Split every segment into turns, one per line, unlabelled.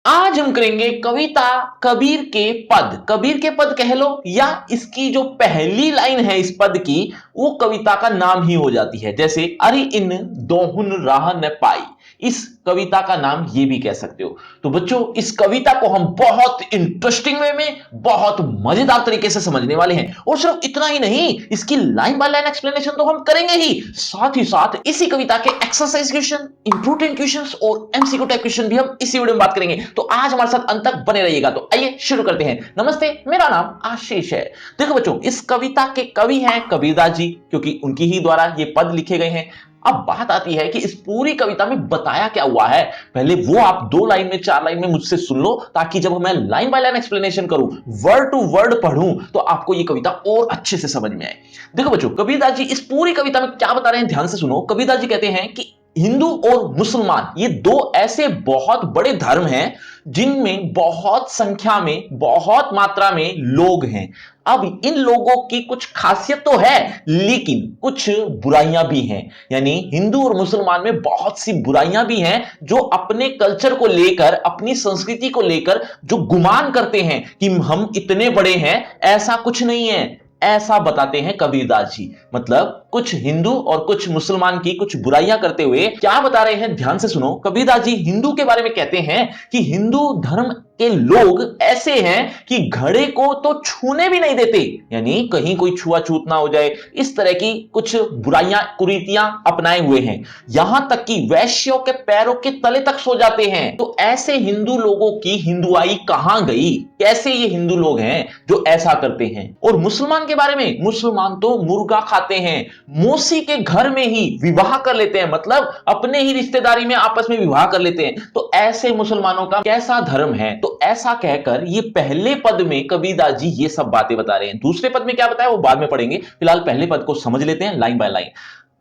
आज हम करेंगे कविता कबीर के पद। कबीर के पद कह लो या इसकी जो पहली लाइन है इस पद की वो कविता का नाम ही हो जाती है। जैसे अरे इन दोहुन राह न पाई, इस कविता का नाम ये भी कह सकते हो। तो बच्चों इस कविता को हम बहुत इंटरेस्टिंग वे में बहुत मजेदार तरीके से समझने वाले हैं। और सिर्फ इतना ही नहीं, इसकी लाइन बाय लाइन एक्सप्लेनेशन तो हम करेंगे ही, साथ ही साथ इसी कविता के एक्सरसाइज क्वेश्चन, इंपॉर्टेंट क्वेश्चंस और एमसीक्यू टाइप क्वेश्चन भी हम इसी वीडियो में बात करेंगे। तो आज हमारे साथ अंत तक बने रहिएगा। तो आइए शुरू करते हैं। नमस्ते, मेरा नाम आशीष है। देखो बच्चों, इस कविता के कवि हैं कबीरदास जी, क्योंकि उनकी ही द्वारा ये पद लिखे गए हैं। अब बात आती है कि इस पूरी कविता में बताया क्या हुआ है। पहले वो आप 2 लाइन में 4 लाइन में मुझसे सुन लो, ताकि जब मैं लाइन बाय लाइन एक्सप्लेनेशन करूं, वर्ड टू वर्ड पढ़ूं, तो आपको ये कविता और अच्छे से समझ में आए। देखो बच्चों, कबीरदास जी इस पूरी कविता में क्या बता रहे हैं, ध्यान से सुनो। कबीरदास जी कहते हैं कि हिंदू और मुसलमान ये दो ऐसे बहुत बड़े धर्म हैं जिनमें बहुत संख्या में, बहुत मात्रा में लोग हैं। अब इन लोगों की कुछ खासियत तो है, लेकिन कुछ बुराइयां भी हैं। यानी हिंदू और मुसलमान में बहुत सी बुराइयां भी हैं, जो अपने कल्चर को लेकर, अपनी संस्कृति को लेकर जो गुमान करते हैं कि हम इतने बड़े हैं, ऐसा कुछ नहीं है। ऐसा बताते हैं कबीरदास जी। मतलब कुछ हिंदू और कुछ मुसलमान की कुछ बुराइयां करते हुए क्या बता रहे हैं, ध्यान से सुनो। कबीरदास जी हिंदू के बारे में कहते हैं कि हिंदू धर्म के लोग ऐसे हैं कि घड़े को तो छूने भी नहीं देते, यानी कहीं कोई छुआछूत ना हो जाए, इस तरह की कुछ बुराइयां, कुरीतियां अपनाए हुए हैं। यहां तक कि वैश्यों के पैरों के तले तक सो जाते हैं। तो ऐसे हिंदू लोगों की हिंदुआई कहां गई? कैसे ये हिंदू लोग हैं जो ऐसा करते हैं? और मुसलमान के बारे में, मुसलमान तो मुर्गा खाते हैं, मौसी के घर में ही विवाह कर लेते हैं, मतलब अपने ही रिश्तेदारी में आपस में विवाह कर लेते हैं। तो ऐसे मुसलमानों का कैसा धर्म है? तो ऐसा कहकर ये पहले पद में कबीरदास जी ये सब बातें बता रहे हैं। दूसरे पद में क्या बताया वो बाद में पढ़ेंगे, फिलहाल पहले पद को समझ लेते हैं line by line.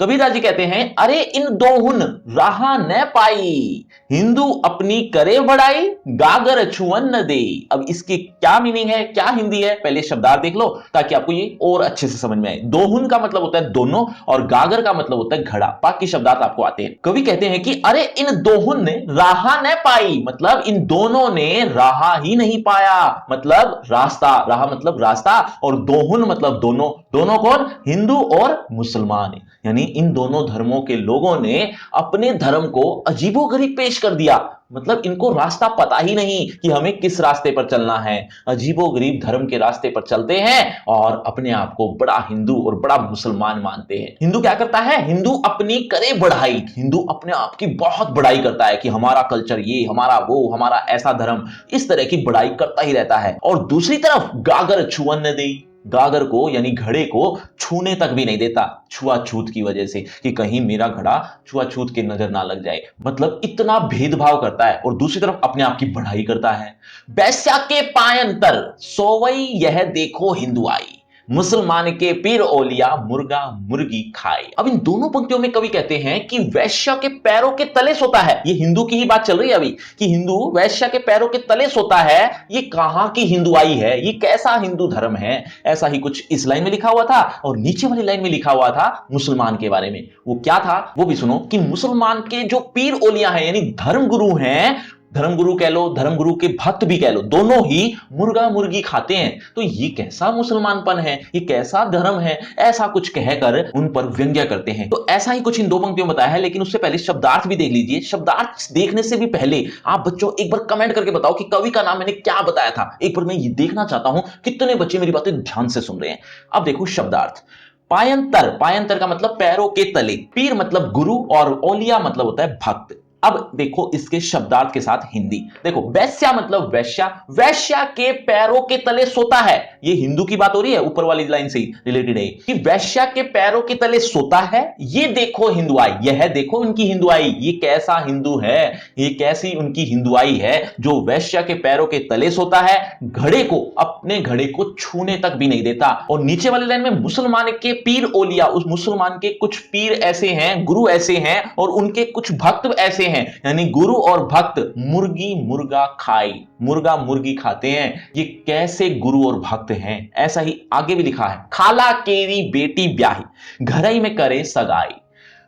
Kabirdas ji कहते हैं अरे इन दोहुन राह न पाई, हिंदू अपनी करे बड़ाई, गागर छुअन न दे। अब इसकी क्या मीनिंग है, क्या हिंदी है, पहले शब्दार्थ देख लो ताकि आपको ये और अच्छे से समझ में आए। दोहुन का मतलब होता है दोनों और गागर का मतलब होता है घड़ा। बाकी शब्दार्थ आपको आते हैं। कवि कहते हैं कि अरे इन दोहुन ने राह न पाई, मतलब इन दोनों ने राह ही नहीं पाया, मतलब रास्ता, राह मतलब रास्ता, और दोहुन मतलब दोनों। दोनों कौन? हिंदू और मुसलमान। यानी इन दोनों धर्मों के लोगों ने अपने धर्म को अजीबोगरीब पेश कर दिया। मतलब इनको रास्ता पता ही नहीं कि हमें किस रास्ते पर चलना है। अजीबोगरीब धर्म के रास्ते पर चलते हैं और अपने आप को बड़ा हिंदू और बड़ा मुसलमान मानते हैं। हिंदू क्या करता है? हिंदू अपनी करे बढ़ाई, हिंदू अपने आप की बहुत बड़ाई करता है कि हमारा कल्चर ये, हमारा वो, हमारा ऐसा धर्म, इस तरह की बड़ाई करता ही रहता है। और दूसरी तरफ गागर छुअन न दे, गागर को यानी घड़े को छूने तक भी नहीं देता, छुआछूत की वजह से, कि कहीं मेरा घड़ा छुआछूत के नजर ना लग जाए। मतलब इतना भेदभाव करता है। और दूसरी तरफ अपने आप की बढ़ाई करता है। वैश्या के पायंतर सोवई यह देखो हिंदुआई, मुसलमान के पीर ओलिया मुर्गा मुर्गी खाए। अब इन दोनों पंक्तियों में कवि कहते हैं कि वैश्या के पैरों के तले सोता है। ये हिंदू की ही बात चल रही है अभी, कि हिंदू वैश्या के पैरों के तले सोता है। ये कहां की हिंदुआई है? ये कैसा हिंदू धर्म है? ऐसा ही कुछ इस लाइन में लिखा हुआ था, और नीचे वाली लाइन में लिखा हुआ था मुसलमान के बारे में। वो क्या था वो भी सुनो, कि मुसलमान के जो पीर ओलिया हैं यानी धर्मगुरु हैं, धर्मगुरु कह लो, धर्मगुरु के भक्त भी कह लो, दोनों ही मुर्गा मुर्गी खाते हैं। तो ये कैसा मुसलमानपन है, ये कैसा धर्म है? ऐसा कुछ कहकर उन पर व्यंग्य करते हैं। तो ऐसा ही कुछ इन दो पंक्तियों में बताया है, लेकिन उससे पहले शब्दार्थ भी देख लीजिए। शब्दार्थ देखने से भी पहले आप बच्चों एक बार कमेंट करके बताओ कि कवि का नाम मैंने क्या बताया था। एक बार मैं ये देखना चाहता हूं कितने बच्चे मेरी बातें ध्यान से सुन रहे हैं। अब देखो शब्दार्थ। पायंतर, पायंतर का मतलब पैरों के तले, पीर मतलब गुरु, और ओलिया मतलब होता है भक्त। अब देखो इसके शब्दार्थ के साथ हिंदी देखो। वैश्या मतलब वैश्या, वैश्या के पैरों के तले सोता है। ये हिंदू की बात हो रही है, ऊपर वाली लाइन से रिलेटेड है कि वैश्या के पैरों के तले सोता है। ये देखो हिंदुआई, यह देखो उनकी हिंदुआई, ये कैसा हिंदू है, ये कैसी उनकी हिंदुआई है जो वैश्या के पैरों के तले सोता है, घड़े को, अपने घड़े को छूने तक भी नहीं देता। और नीचे वाली लाइन में मुसलमान के पीर ओलिया, उस मुसलमान के कुछ पीर ऐसे हैं, गुरु ऐसे हैं, और उनके कुछ भक्त ऐसे हैं, यानी गुरु और भक्त मुर्गी मुर्गा खाई, मुर्गा मुर्गी खाते हैं। ये कैसे गुरु और भक्त हैं? ऐसा ही आगे भी लिखा है, खाला केरी बेटी ब्याही, घरई में करे सगाई,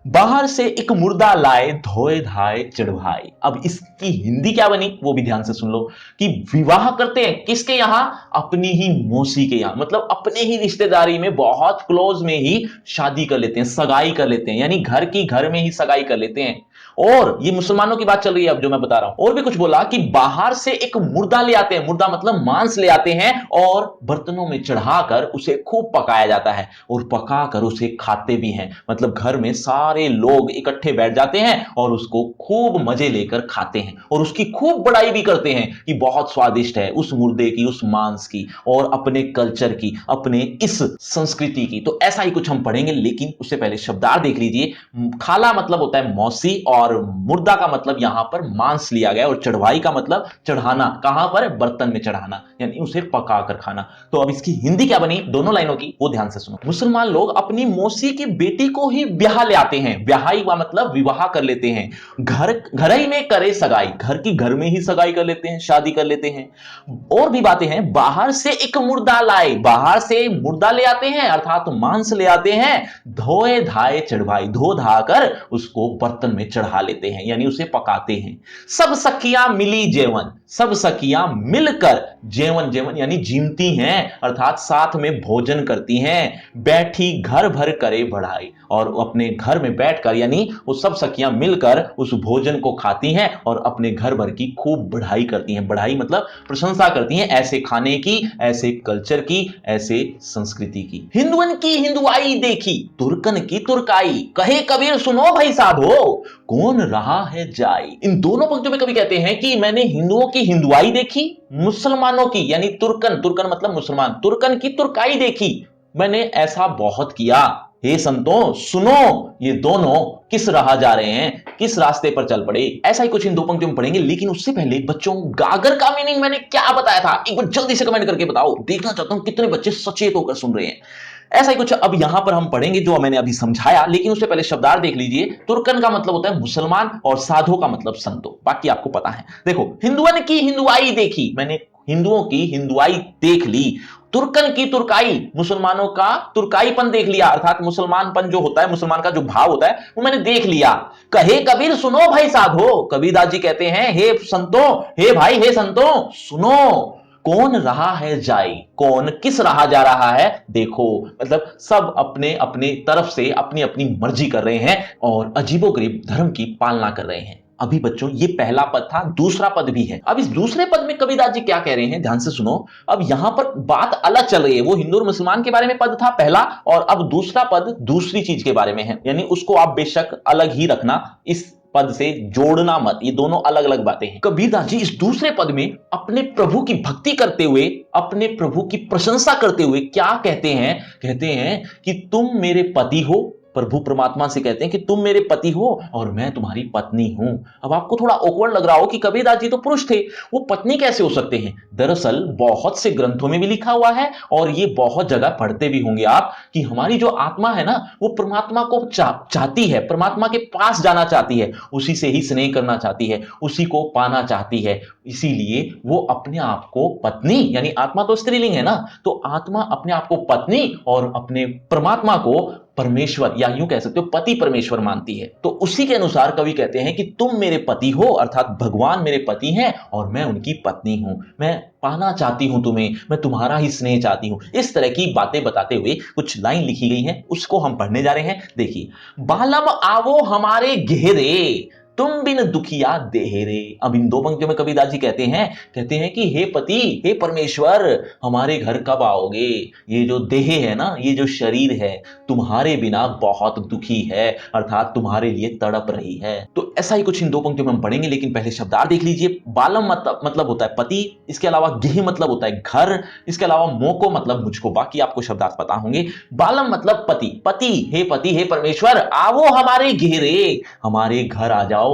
बाहर से एक मुर्दा लाए धोए धाए चढ़वाए। अब इसकी हिंदी क्या बनी वो भी ध्यान से सुन लो कि विवाह करते हैं किसके यहां, अपनी ही मौसी के यहां, मतलब अपने ही रिश्तेदारी में बहुत क्लोज में ही शादी कर लेते हैं, सगाई कर लेते हैं, यानी घर की घर में ही सगाई कर लेते हैं। और ये मुसलमानों की बात चल रही है अब जो मैं बता रहा हूं। और भी कुछ बोला कि बाहर से एक मुर्दा ले आते हैं, मुर्दा मतलब मांस ले आते हैं और बर्तनों में चढ़ाकर उसे खूब पकाया जाता है और पकाकर उसे खाते भी हैं, मतलब घर में सारे लोग इकट्ठे बैठ जाते हैं और उसको खूब मजे लेकर खाते हैं और उसकी खूब बड़ाई भी करते हैं कि बहुत स्वादिष्ट है, उस मुर्दे की, उस मांस की और अपने कल्चर की, अपने इस संस्कृति की। तो ऐसा ही कुछ हम पढ़ेंगे, लेकिन उससे पहले शब्दार्थ देख लीजिए। खाला मतलब होता है मौसी और मुर्दा का मतलब यहां पर मांस लिया गया और चढ़वाई का मतलब चढ़ाना, कहां पर, बर्तन में चढ़ाना, यानी उसे पकाकर खाना। तो अब इसकी हिंदी क्या बनी दोनों लाइनों की वो ध्यान से सुनो। मुसलमान लोग अपनी मौसी की बेटी को ही ब्याह ले आते हैं, ब्याहाई का मतलब विवाह कर लेते हैं, घर ही में करे सगाई, घर की घर में ही सगाई कर लेते हैं, शादी कर लेते हैं। और भी बातें हैं, बाहर से एक मुर्दा लाए, बाहर से मुर्दा ले आते हैं अर्थात मांस ले आते हैं, धोए धाए चढ़वाई, धो धाकर उसको बर्तन में चढ़ा लेते हैं, यानी उसे पकाते हैं। सब सखियां मिली जेवन, सब सखियां मिलकर जेवन, जेवन यानी जीमती हैं अर्थात साथ में भोजन करती हैं, बैठी घर भर करे बढ़ाई, और अपने घर में बैठकर यानी वो सब सखियां मिलकर उस भोजन को खाती हैं और अपने घर भर की खूब बढ़ाई करती हैं, बढ़ाई मतलब प्रशंसा करती हैं ऐसे खाने की, ऐसे कल्चर की, ऐसे संस्कृति की। हिंदुअन की हिंदुआई देखी, तुर्कन की तुर्काई, कहे कबीर सुनो भाई साधो, कौन रहा है जाई। इन दोनों पंक्तियों में कवि कहते हैं कि मैंने हिंदुओं की हिंदुआई देखी, मुसलमानों की यानी तुर्कन, तुर्कन मतलब मुसलमान, तुर्कन की तुर्काई देखी, मैंने ऐसा बहुत किया। हे संतों सुनो, ये दोनों किस राह जा रहे हैं, किस रास्ते पर चल पड़े। ऐसा ही कुछ इन दो पंक्तियों में पढ़ेंगे, लेकिन उससे पहले बच्चों गागर का मीनिंग मैंने क्या बताया था एक बार जल्दी से कमेंट करके बताओ, देखना चाहता हूं कितने बच्चे सचेत होकर सुन रहे हैं। ऐसा ही कुछ अब यहां पर हम पढ़ेंगे जो मैंने अभी समझाया, लेकिन उससे पहले शब्दार्थ देख लीजिए। तुर्कन का मतलब होता है मुसलमान और साधो का मतलब संतो, बाकी आपको पता है। देखो, हिंदुअन की हिंदुआई देखी, मैंने हिंदुओं की हिंदुआई देख ली। तुर्कन की तुर्काई, मुसलमानों का तुर्काईपन देख लिया, अर्थात मुसलमानपन जो होता है, मुसलमान का जो भाव होता है वो मैंने देख लिया। कहे कबीर सुनो भाई साधो, कबीरदास जी कहते हैं हे संतों, हे भाई, हे संतों सुनो, कौन रहा है जाई, कौन किस राह जा रहा है देखो, मतलब सब अपने अपने तरफ से अपनी अपनी मर्जी कर रहे हैं और अजीबोगरीब धर्म की पालना कर रहे हैं। अभी बच्चों ये पहला पद था, दूसरा पद भी है। अब इस दूसरे पद में कबीरदास जी क्या कह रहे हैं ध्यान से सुनो। अब यहां पर बात अलग चल रही है, वो हिंदू और मुसलमान के बारे में पद था पहला, और अब दूसरा पद दूसरी चीज के बारे में है, यानी उसको आप बेशक अलग ही रखना, इस पद से जोड़ना मत, ये दोनों अलग अलग बातें हैं। कबीरदास जी इस दूसरे पद में अपने प्रभु की भक्ति करते हुए, अपने प्रभु की प्रशंसा करते हुए क्या कहते हैं, कहते हैं कि तुम मेरे पति हो, प्रभु परमात्मा से कहते हैं कि तुम मेरे पति हो और मैं तुम्हारी पत्नी हूं। अब आपको थोड़ा ऑकवर्ड लग रहा हो कि कबीरदास जी तो पुरुष थे, वो पत्नी कैसे हो सकते हैं। दरअसल बहुत से ग्रंथों में भी लिखा हुआ है और ये बहुत जगह पढ़ते भी होंगे आप कि हमारी जो आत्मा है ना वो परमात्मा को चाहती है, परमात्मा के पास जाना चाहती है, उसी से ही स्नेह करना चाहती है, उसी को पाना चाहती है, इसीलिए वो अपने आप को पत्नी, यानी आत्मा तो स्त्रीलिंग है ना, तो आत्मा अपने आप को पत्नी और अपने परमात्मा को परमेश्वर या यूं कह सकते हो पति परमेश्वर मानती है। तो उसी के अनुसार कवि कहते हैं कि तुम मेरे पति हो, अर्थात भगवान मेरे पति हैं और मैं उनकी पत्नी हूं, मैं पाना चाहती हूं तुम्हें, मैं तुम्हारा ही स्नेह चाहती हूं। इस तरह की बातें बताते हुए कुछ लाइन लिखी गई हैं, उसको हम पढ़ने जा रहे हैं। देखिए, बालम आवो हमारे घेरे, तुम बिन दुखिया देहरे। अब इन दो पंक्तियों में कबीरदास जी कहते हैं कि हे पति, हे परमेश्वर, हमारे घर कब आओगे, ये जो देह है ना, ये जो शरीर है तुम्हारे बिना बहुत दुखी है, अर्थात तुम्हारे लिए तड़प रही है। तो ऐसा ही कुछ इन दो पंक्तियों में हम पढ़ेंगे, लेकिन पहले शब्दार्थ देख लीजिए। बालम मतलब होता है पति, इसके अलावा गेह मतलब होता है घर, इसके अलावा मोको मतलब मुझको, बाकी आपको शब्दार्थ पता होंगे। बालम मतलब पति, पति हे परमेश्वर, आवो हमारे घेरे, हमारे घर आ जाओ।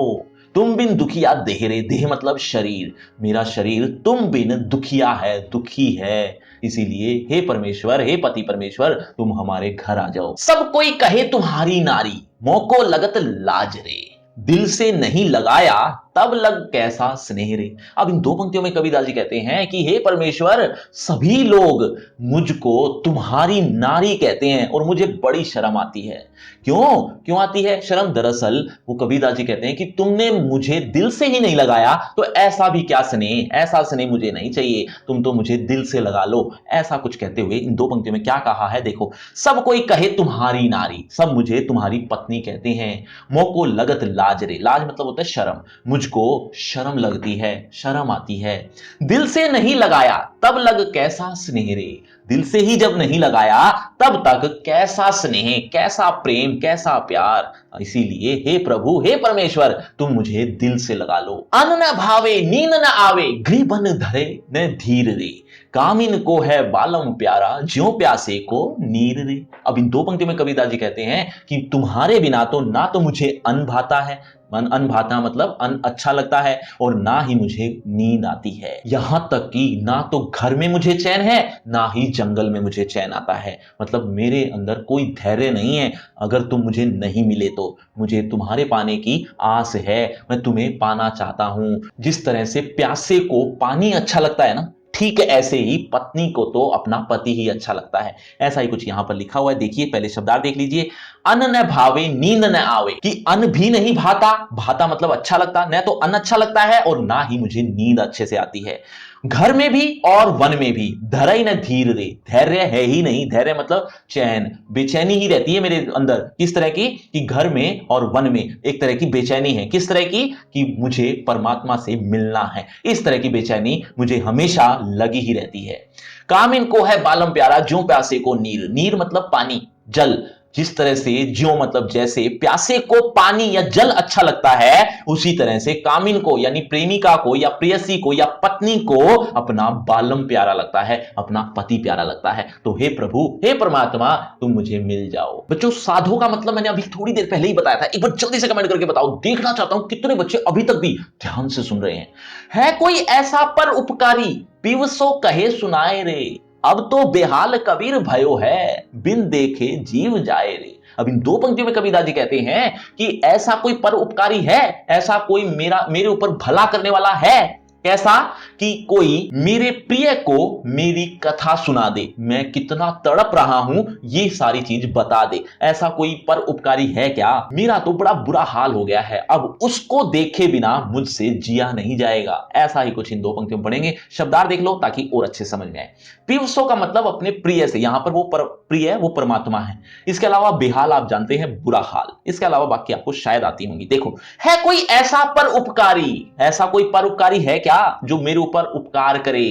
तुम बिन दुखिया देहरे, देह मतलब शरीर, मेरा शरीर तुम बिन दुखिया है, दुखी है, इसीलिए हे परमेश्वर, हे पति परमेश्वर, तुम हमारे घर आ जाओ। सब कोई कहे तुम्हारी नारी, मोको लगत लाज रे, दिल से नहीं लगाया तब लग कैसा स्नेह रे। अब इन दो पंक्तियों में कबीरदास जी कहते हैं कि हे परमेश्वर, सभी लोग मुझको तुम्हारी नारी कहते हैं और मुझे बड़ी शर्म आती है। क्यों क्यों आती है शर्म? दरअसल वो कबीरदास जी कहते हैं कि तुमने मुझे दिल से ही नहीं लगाया, तो ऐसा भी क्या स्नेह, ऐसा स्नेह मुझे नहीं चाहिए, तुम तो मुझे दिल से लगा लो। ऐसा कुछ कहते हुए इन दो पंक्तियों में क्या कहा है देखो, सब कोई कहे तुम्हारी नारी, सब मुझे तुम्हारी पत्नी कहते हैं। मोको लगत लाज रे, लाज मतलब होता है शर्म, मुझको शर्म लगती है, शर्म आती है। दिल से नहीं लगाया तब लग कैसा स्नेह रे, दिल से ही जब नहीं लगाया तब तक कैसा स्नेह, कैसा प्रेम, कैसा प्यार। इसीलिए हे प्रभु, हे परमेश्वर, तुम मुझे दिल से लगा लो। अन्न न भावे नींद न आवे, गृहबन धरे न धीर रे, कामिन को है बालम प्यारा, ज्यों प्यासे को नीर रे। अब इन दो पंक्तियों में कबीरदास जी कहते हैं कि तुम्हारे बिना तो ना तो मुझे अन्न भाता है, अन्न भाता मतलब अन्न अच्छा लगता है, और ना ही मुझे नींद आती है। यहां तक कि ना तो घर में मुझे चैन है, ना ही जंगल में मुझे चैन आता है। मतलब मेरे अंदर कोई धैर्य नहीं है, अगर तुम मुझे नहीं मिले तो। मुझे तुम्हारे पाने की आस है, मैं तुम्हें पाना चाहता हूं। जिस तरह से प्यासे को पानी अच्छा लगता है ना, ठीक ऐसे ही पत्नी को तो अपना पति ही अच्छा लगता है। ऐसा ही कुछ यहां पर लिखा हुआ है, देखिए पहले शब्दार्थ देख लीजिए। अन्न न भावे नींद न आवे, कि अन्न भी नहीं भाता, भाता मतलब अच्छा लगता, न तो अन्न अच्छा लगता है और ना ही मुझे नींद अच्छे से आती है। घर में भी और वन में भी, धरई न धीर रे, धैर्य है ही नहीं, धैर्य मतलब चैन, बेचैनी ही रहती है मेरे अंदर। किस तरह की? कि घर में और वन में एक तरह की बेचैनी है। किस तरह की? कि मुझे परमात्मा से मिलना है, इस तरह की बेचैनी मुझे हमेशा लगी ही रहती है। काम इनको है बालम प्यारा, ज्यों प्यासे को नीर, नीर मतलब पानी, जल। जिस तरह से ज्यों मतलब जैसे प्यासे को पानी या जल अच्छा लगता है, उसी तरह से कामिन को यानी प्रेमिका को या प्रेयसी को या पत्नी को अपना बालम प्यारा लगता है, अपना पति प्यारा लगता है। तो हे प्रभु, हे परमात्मा, तुम मुझे मिल जाओ। बच्चों, साधु का मतलब मैंने अभी थोड़ी देर पहले ही बताया था, एक बार जल्दी से कमेंट करके बताओ, देखना चाहता हूं कितने बच्चे अभी तक भी ध्यान से सुन रहे हैं। है कोई ऐसा पर उपकारी, पीवसो कहे सुनाए रे, अब तो बेहाल कबीर भयो है, बिन देखे जीव जाए रे। अब इन दो पंक्तियों में कबीरदास जी कहते हैं कि ऐसा कोई परोपकारी है, ऐसा कोई मेरे ऊपर भला करने वाला है। कैसा? कि कोई मेरे प्रिय को मेरी कथा सुना दे, मैं कितना तड़प रहा हूं ये सारी चीज बता दे। ऐसा कोई परोपकारी है क्या? मेरा तो बड़ा बुरा हाल हो गया है, अब उसको देखे बिना मुझसे जिया नहीं जाएगा। ऐसा ही कुछ इन दो पंक्तियों में पढ़ेंगे। शब्दार्थ देख लो ताकि और अच्छे समझ में आए। पीवसो का मतलब अपने प्रिय से, यहां पर वो प्रिय है, वो परमात्मा है। इसके अलावा बेहाल आप जानते हैं, बुरा हाल। इसके अलावा बाकी आपको शायद आती होंगी। देखो, है कोई ऐसा परोपकारी, ऐसा कोई परोपकारी है क्या जो मेरे ऊपर उपकार करे?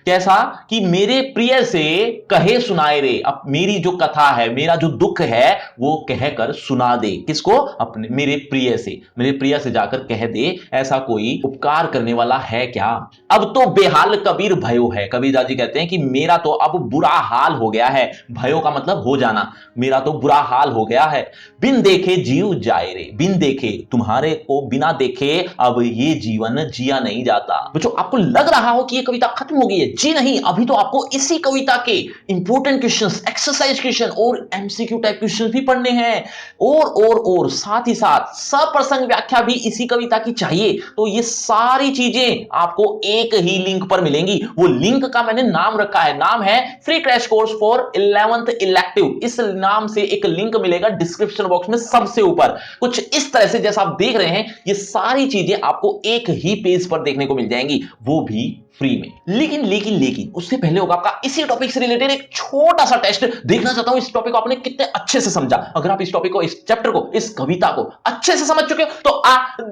कैसा? कि मेरे प्रिय से कहे सुनाए रे, अब मेरी जो कथा है, मेरा जो दुख है, वो कहकर सुना दे। किसको? अपने मेरे प्रिय से, मेरे प्रिय से जाकर कह दे। ऐसा कोई उपकार करने वाला है क्या? अब तो बेहाल कबीर भयो है, कबीरदास जी कहते हैं कि मेरा तो अब बुरा हाल हो गया है। भयो का मतलब हो जाना, मेरा तो बुरा हाल हो गया है। बिन देखे जीव जाए रे, बिन देखे, तुम्हारे को बिना देखे अब ये जीवन जिया नहीं जाता। बच्चों, आपको लग रहा हो कि ये कविता खत्म हो गई है? जी नहीं, अभी तो आपको इसी कविता के इंपॉर्टेंट क्वेश्चंस, एक्सरसाइज क्वेश्चन और एमसीक्यू टाइप क्वेश्चन भी पढ़ने हैं। और साथ ही साथ सप्रसंग व्याख्या भी इसी कविता की चाहिए। तो ये सारी चीजें आपको एक ही लिंक पर मिलेंगी। वो लिंक का मैंने नाम रखा है, नाम है free crash course for 11th elective. इस नाम से एक लिंक मिलेगा डिस्क्रिप्शन बॉक्स में सबसे ऊपर। कुछ इस तरह से जैसा आप देख रहे हैं, ये सारी चीजें आपको एक ही पेज पर देखने को मिल जाएंगी, वो भी फ्री में। लेकिन उससे पहले होगा आपका इसी टॉपिक से रिलेटेड एक छोटा सा टेस्ट। देखना चाहता हूं इस टॉपिक को आपने कितने अच्छे से समझा। अगर आप इस टॉपिक को, इस चैप्टर को, इस कविता को अच्छे से समझ चुके हो तो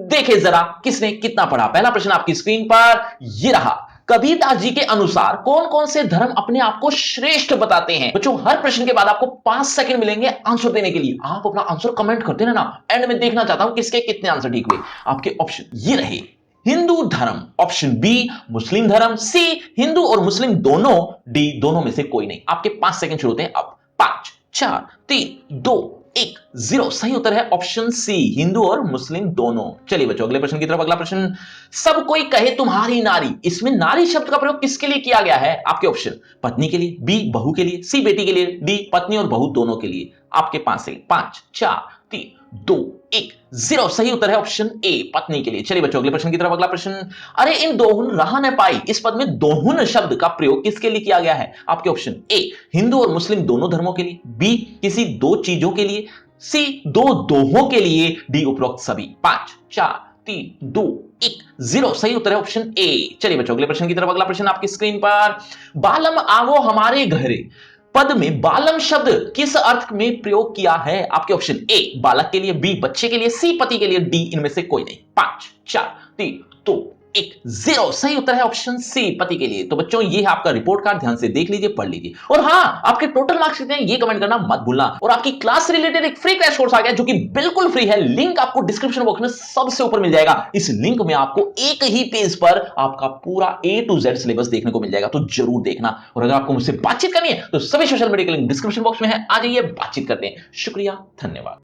देखे जरा किसने कितना पढ़ा। पहला प्रश्न आपकी स्क्रीन पर ये रहा। कबीरदास जी के अनुसार कौन कौन से धर्म अपने आप को श्रेष्ठ बताते हैं? बच्चों, हर प्रश्न के बाद आपको 5 सेकंड मिलेंगे आंसर देने के लिए। आप अपना आंसर कमेंट करते रहना, एंड में देखना चाहता हूं किसके कितने आंसर ठीक हुए। आपके ऑप्शन ये रहे। हिंदू धर्म, ऑप्शन बी मुस्लिम धर्म, सी हिंदू और मुस्लिम दोनों, डी दोनों में से कोई नहीं। आपके 5 सेकंड शुरू होते हैं अब। 5 4 3 2 1 0। सही उत्तर है ऑप्शन सी, हिंदू और मुस्लिम दोनों। चलिए बच्चों, अगले प्रश्न की तरफ। अगला प्रश्न, सब कोई कहे तुम्हारी नारी, इसमें नारी शब्द का प्रयोग किसके लिए किया गया है? आपके ऑप्शन, पत्नी के लिए, बी बहू के लिए, सी बेटी के लिए, डी पत्नी और बहू दोनों के लिए। आपके 5 सेकंड, 5 4 3 2 1 जीरो। सही उत्तर है ऑप्शन ए, पत्नी के लिए। चलिए बच्चों, अगले प्रश्न की तरफ। अगला प्रश्न, अरे इन दोहुन रहा न पाई, इस पद में दोहुन शब्द का प्रयोग किसके लिए किया गया है? आपके ऑप्शन ए, हिंदू और मुस्लिम दोनों धर्मों के लिए, बी, किसी दो चीजों के लिए, सी, दो दोहों के लिए, डी, उपरोक्त सभी। 5 4 3 2 1 0। सही उत्तर है ऑप्शन ए। चलिए बच्चों, अगले प्रश्न की तरफ। अगला प्रश्न आपकी स्क्रीन पर, बालम आवो हमारे घरे पद में बालम शब्द किस अर्थ में प्रयोग किया है? आपके ऑप्शन ए, बालक के लिए, बी, बच्चे के लिए, सी, पति के लिए, डी, इनमें से कोई नहीं। 5 4 3 2 1 0। सही उत्तर है ऑप्शन सी, पति के लिए। तो बच्चों, ये है आपका रिपोर्ट कार्ड, ध्यान से देख लीजिए, पढ़ लीजिए। और हां, आपके टोटल मार्क्स कितने हैं ये कमेंट करना मत भूलना। और आपकी क्लास से रिलेटेड एक फ्री क्रैश कोर्स आ गया जो कि बिल्कुल फ्री है, लिंक आपको डिस्क्रिप्शन बॉक्स में सबसे ऊपर मिल जाएगा। इस लिंक में आपको एक ही पेज पर आपका पूरा A to Z सिलेबस देखने को मिल जाएगा, तो जरूर देखना। और अगर आपको मुझसे बातचीत करनी है तो सभी सोशल मीडिया के लिंक डिस्क्रिप्शन बॉक्स में है, आ जाइए, बातचीत करते हैं। शुक्रिया, धन्यवाद।